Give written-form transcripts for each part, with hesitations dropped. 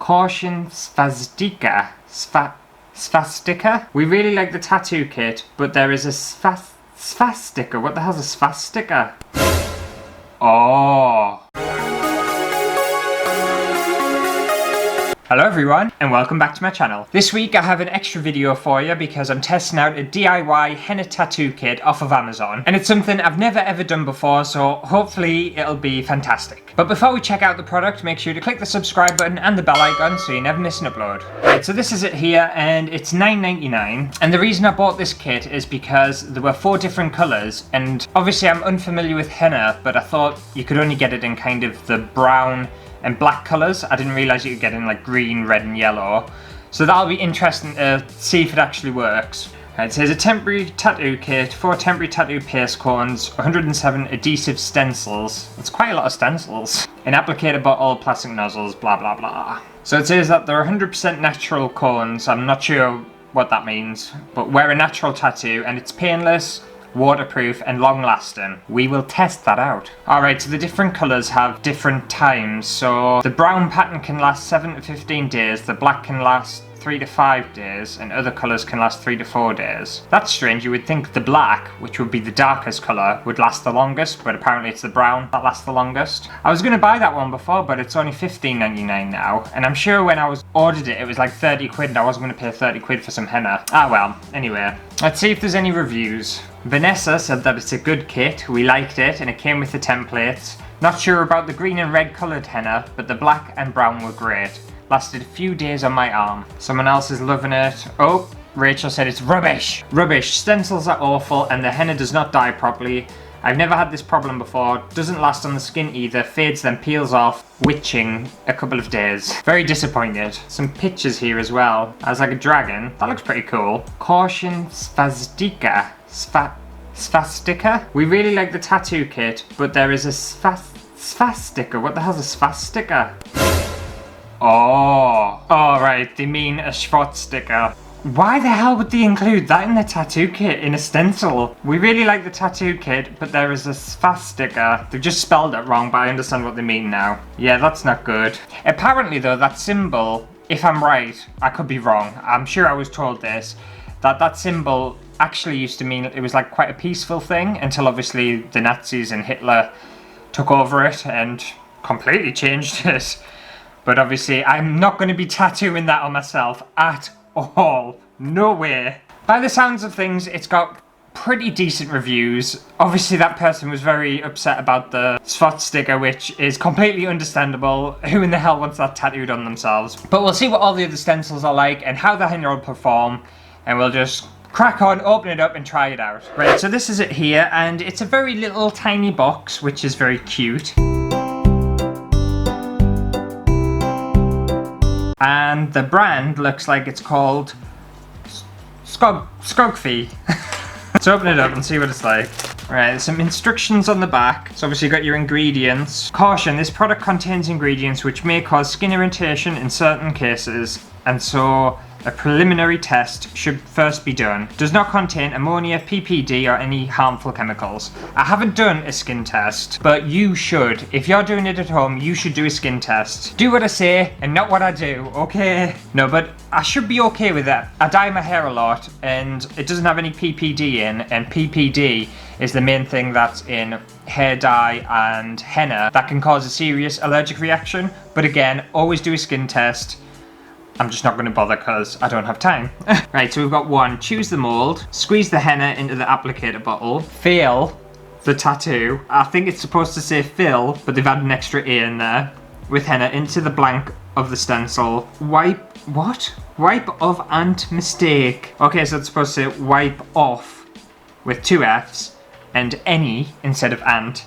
Caution Svastika. Svastika? We really like the tattoo kit, but there is a svastika. What the hell's a svastika? Oh. Hello everyone, and welcome back to my channel. This week I have an extra video for you because I'm testing out a DIY henna tattoo kit off of Amazon. And it's something I've never ever done before, so hopefully it'll be fantastic. But before we check out the product, make sure to click the subscribe button and the bell icon so you never miss an upload. Right, so this is it here, and it's $9.99. And the reason I bought this kit is because there were 4 different colours, and obviously I'm unfamiliar with henna, but I thought you could only get it in kind of the brown and black colours. I didn't realise you could get in like green, red and yellow. So that'll be interesting to see if it actually works. Right, so here's a temporary tattoo kit, 4 temporary tattoo paste cones, 107 adhesive stencils. That's quite a lot of stencils. An applicator bottle, plastic nozzles, blah blah blah. So it says that they're 100% natural cones. I'm not sure what that means, but wear a natural tattoo and it's painless, waterproof and long lasting. We will test that out. Alright, so the different colours have different times. So the brown pattern can last 7 to 15 days, the black can last 3 to 5 days, and other colours can last 3 to 4 days. That's strange. You would think the black, which would be the darkest colour, would last the longest, but apparently it's the brown that lasts the longest. I was going to buy that one before, but it's only $15.99 now, and I'm sure when I ordered it, it was like 30 quid, and I wasn't going to pay 30 quid for some henna. Ah well, anyway, let's see if there's any reviews. Vanessa said that it's a good kit, we liked it, and it came with the templates. Not sure about the green and red coloured henna, but the black and brown were great. Lasted a few days on my arm. Someone else is loving it. Oh, Rachel said it's rubbish. Rubbish. Stencils are awful and the henna does not dye properly. I've never had this problem before. Doesn't last on the skin either. Fades then peels off, witching a couple of days. Very disappointed. Some pictures here as well. As like a dragon. That looks pretty cool. Caution Svastika. Svastika? We really like the tattoo kit, but there is a svastika. What the hell's a svastika? Oh, right, they mean a swastika. Why the hell would they include that in the tattoo kit in a stencil? We really like the tattoo kit, but there is a swastika. They've just spelled it wrong, but I understand what they mean now. Yeah, that's not good. Apparently though, that symbol, if I'm right, I could be wrong, I'm sure I was told this, that symbol actually used to mean it was like quite a peaceful thing until obviously the Nazis and Hitler took over it and completely changed it. But obviously, I'm not going to be tattooing that on myself at all. No way. By the sounds of things, it's got pretty decent reviews. Obviously, that person was very upset about the swastika, which is completely understandable. Who in the hell wants that tattooed on themselves? But we'll see what all the other stencils are like and how the henna will perform. And we'll just crack on, open it up and try it out. Right, so this is it here. And it's a very little tiny box, which is very cute. And the brand looks like it's called Skogfi. Let's open it up and see what it's like. Right, there's some instructions on the back. So obviously you got your ingredients. Caution, this product contains ingredients which may cause skin irritation in certain cases, and so a preliminary test should first be done. Does not contain ammonia, PPD or any harmful chemicals. I haven't done a skin test, but you should. If you're doing it at home, you should do a skin test. Do what I say and not what I do, okay? No, but I should be okay with that. I dye my hair a lot and it doesn't have any PPD in, and PPD is the main thing that's in hair dye and henna that can cause a serious allergic reaction. But again, always do a skin test. I'm just not going to bother because I don't have time. Right, so we've got 1. Choose the mould. Squeeze the henna into the applicator bottle. Fill the tattoo. I think it's supposed to say fill, but they've added an extra A in there. With henna into the blank of the stencil. Wipe, what? Wipe off and mistake. Okay, so it's supposed to say wipe off with 2 Fs and any instead of and.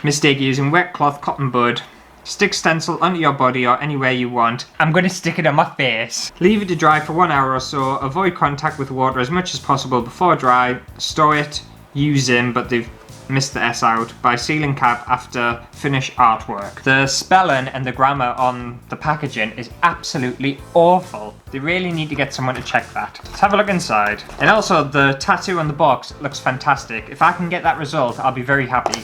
Mistake using wet cloth, cotton bud. Stick stencil onto your body or anywhere you want. I'm going to stick it on my face. Leave it to dry for 1 hour or so. Avoid contact with water as much as possible before dry. Store it using, but they've missed the S out, by sealing cap after finish artwork. The spelling and the grammar on the packaging is absolutely awful. They really need to get someone to check that. Let's have a look inside. And also the tattoo on the box looks fantastic. If I can get that result, I'll be very happy.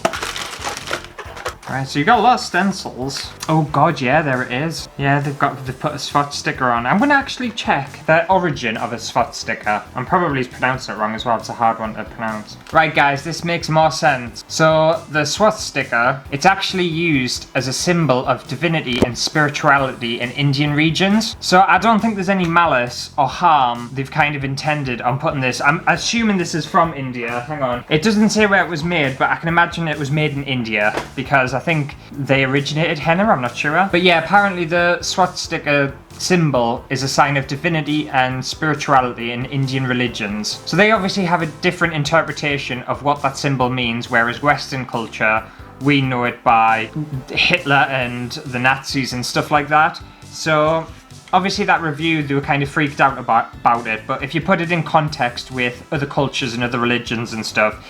Right, so you got a lot of stencils. Oh god, yeah, there it is. Yeah, they've put a swatch sticker on. I'm gonna actually check the origin of a swatch sticker. I'm probably pronouncing it wrong as well. It's a hard one to pronounce. Right, guys, this makes more sense. So the swatch sticker, it's actually used as a symbol of divinity and spirituality in Indian regions. So I don't think there's any malice or harm they've kind of intended on putting this. I'm assuming this is from India. Hang on. It doesn't say where it was made, but I can imagine it was made in India because I think they originated henna, I'm not sure. But yeah, apparently the swastika symbol is a sign of divinity and spirituality in Indian religions. So they obviously have a different interpretation of what that symbol means, whereas Western culture, we know it by Hitler and the Nazis and stuff like that. So obviously that review, they were kind of freaked out about it, but if you put it in context with other cultures and other religions and stuff,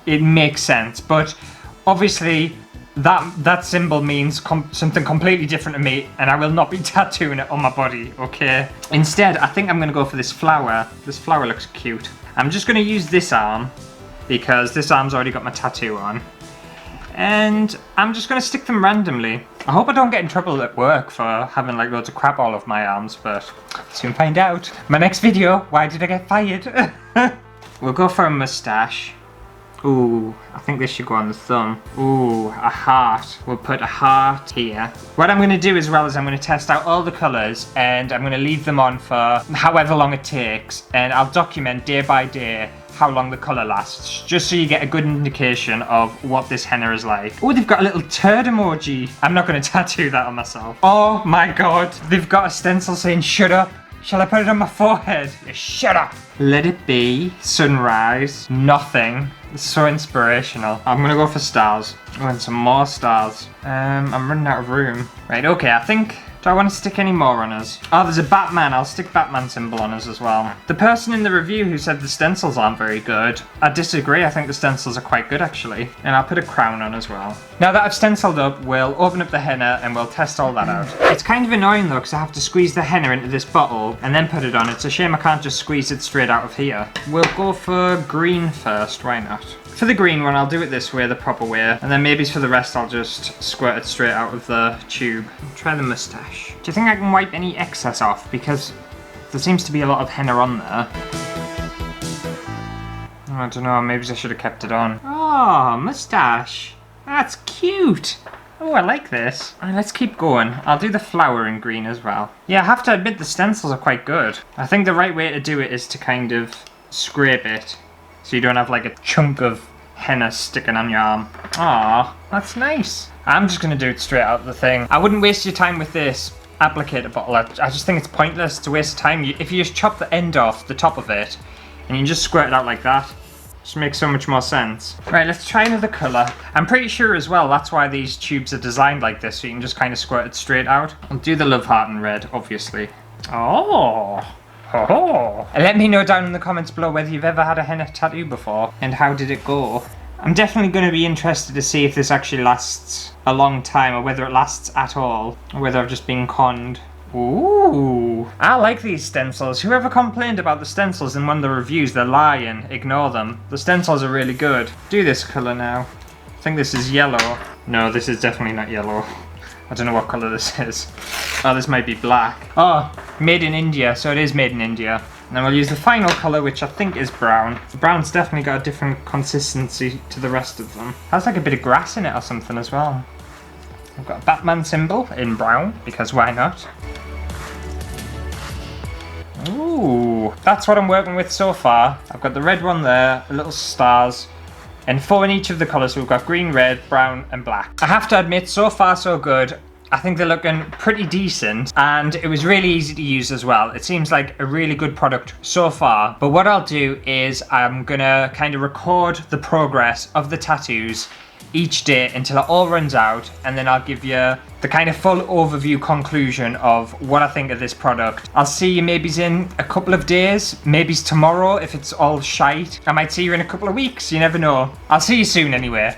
it makes sense. But obviously that symbol means something completely different to me, and I will not be tattooing it on my body, okay? Instead, I think I'm going to go for this flower. This flower looks cute. I'm just going to use this arm, because this arm's already got my tattoo on. And I'm just going to stick them randomly. I hope I don't get in trouble at work for having like loads of crap all over my arms, but soon find out. My next video, why did I get fired? We'll go for a mustache. Ooh, I think this should go on the thumb. Ooh, a heart. We'll put a heart here. What I'm going to do as well is I'm going to test out all the colours, and I'm going to leave them on for however long it takes, and I'll document day by day how long the colour lasts, just so you get a good indication of what this henna is like. Oh, they've got a little turd emoji. I'm not going to tattoo that on myself. Oh my god, they've got a stencil saying shut up. Shall I put it on my forehead? Shut up. Let it be. Sunrise. Nothing. It's so inspirational. I'm gonna go for stars. I want some more stars. I'm running out of room. Right, okay, I think... Do I want to stick any more on us? Oh, there's a Batman. I'll stick Batman symbol on us as well. The person in the review who said the stencils aren't very good, I disagree. I think the stencils are quite good, actually. And I'll put a crown on as well. Now that I've stenciled up, we'll open up the henna and we'll test all that out. It's kind of annoying though, because I have to squeeze the henna into this bottle and then put it on. It's a shame I can't just squeeze it straight out of here. We'll go for green first. Why not? For the green one, I'll do it this way, the proper way, and then maybe for the rest I'll just squirt it straight out of the tube. Try the mustache. Do you think I can wipe any excess off? Because there seems to be a lot of henna on there. I don't know, maybe I should have kept it on. Oh, mustache. That's cute. Oh, I like this. Alright, let's keep going. I'll do the flower in green as well. Yeah, I have to admit the stencils are quite good. I think the right way to do it is to kind of scrape it, so you don't have like a chunk of henna sticking on your arm. Aw, that's nice. I'm just gonna do it straight out of the thing. I wouldn't waste your time with this applicator bottle. I just think it's pointless to waste time. If you just chop the end off the top of it, and you just squirt it out like that, it just makes so much more sense. Right, let's try another colour. I'm pretty sure as well that's why these tubes are designed like this, so you can just kind of squirt it straight out. I'll do the love heart in red, obviously. Oh. Oh. And let me know down in the comments below whether you've ever had a henna tattoo before and how did it go. I'm definitely going to be interested to see if this actually lasts a long time or whether it lasts at all, or whether I've just been conned. Ooh, I like these stencils. Whoever complained about the stencils in one of the reviews, they're lying. Ignore them. The stencils are really good. Do this colour now. I think this is yellow. No, this is definitely not yellow. I don't know what colour this is. Oh, this might be black. Oh, made in India, so it is made in India. And then we'll use the final colour, which I think is brown. The brown's definitely got a different consistency to the rest of them. Has like a bit of grass in it or something as well. I've got a Batman symbol in brown, because why not? Ooh, that's what I'm working with so far. I've got the red one there, the little stars, and 4 in each of the colours. So we've got green, red, brown and black. I have to admit, so far so good. I think they're looking pretty decent, and it was really easy to use as well. It seems like a really good product so far. But what I'll do is I'm gonna kind of record the progress of the tattoos each day until it all runs out, and then I'll give you the kind of full overview conclusion of what I think of this product. I'll see you maybe in a couple of days, maybe tomorrow if it's all shite. I might see you in a couple of weeks, you never know. I'll see you soon anyway.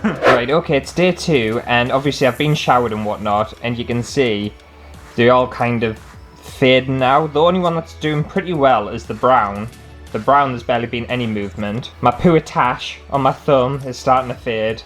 Right, okay, it's day 2, and obviously I've been showered and whatnot, and you can see they're all kind of fading now. The only one that's doing pretty well is the brown. The brown, there's barely been any movement. My mustache on my thumb is starting to fade.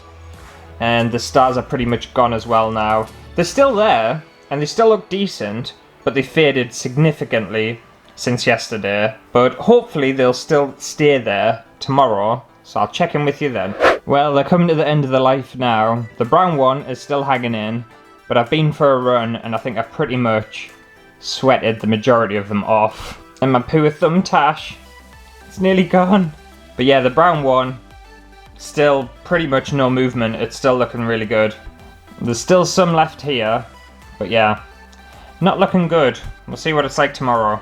and the stars are pretty much gone as well now. They're still there, and they still look decent, but they faded significantly since yesterday. But hopefully they'll still stay there tomorrow, so I'll check in with you then. Well, they're coming to the end of their life now. The brown one is still hanging in, but I've been for a run, and I think I've pretty much sweated the majority of them off. And my poo thumbtash, it's nearly gone. But yeah, the brown one, still pretty much no movement. It's still looking really good. There's still some left here, but yeah, not looking good. We'll see what it's like tomorrow.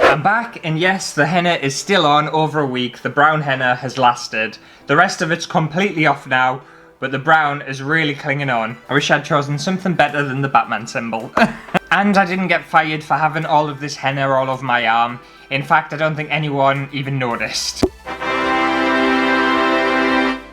I'm back, and yes, the henna is still on over a week. The brown henna has lasted. The rest of it's completely off now, but the brown is really clinging on. I wish I'd chosen something better than the Batman symbol. And I didn't get fired for having all of this henna all over my arm. In fact, I don't think anyone even noticed.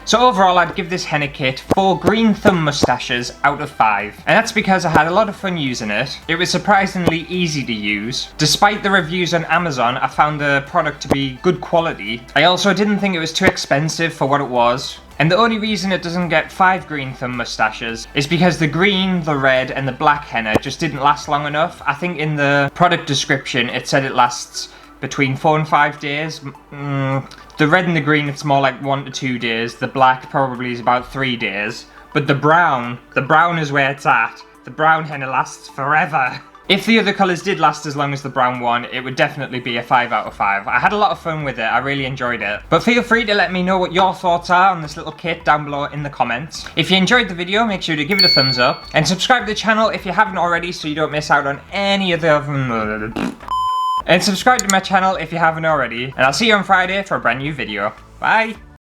So overall, I'd give this henna kit 4 green thumb mustaches out of 5. And that's because I had a lot of fun using it. It was surprisingly easy to use. Despite the reviews on Amazon, I found the product to be good quality. I also didn't think it was too expensive for what it was. And the only reason it doesn't get 5 green thumb mustaches is because the green, the red, and the black henna just didn't last long enough. I think in the product description, it said it lasts between 4 and 5 days. The red and the green, it's more like 1 to 2 days. The black probably is about 3 days. But the brown is where it's at. The brown henna lasts forever. If the other colours did last as long as the brown one, it would definitely be a 5 out of 5. I had a lot of fun with it, I really enjoyed it. But feel free to let me know what your thoughts are on this little kit down below in the comments. If you enjoyed the video, make sure to give it a thumbs up. And subscribe to the channel if you haven't already so you don't miss out on any of the... And subscribe to my channel if you haven't already. And I'll see you on Friday for a brand new video. Bye!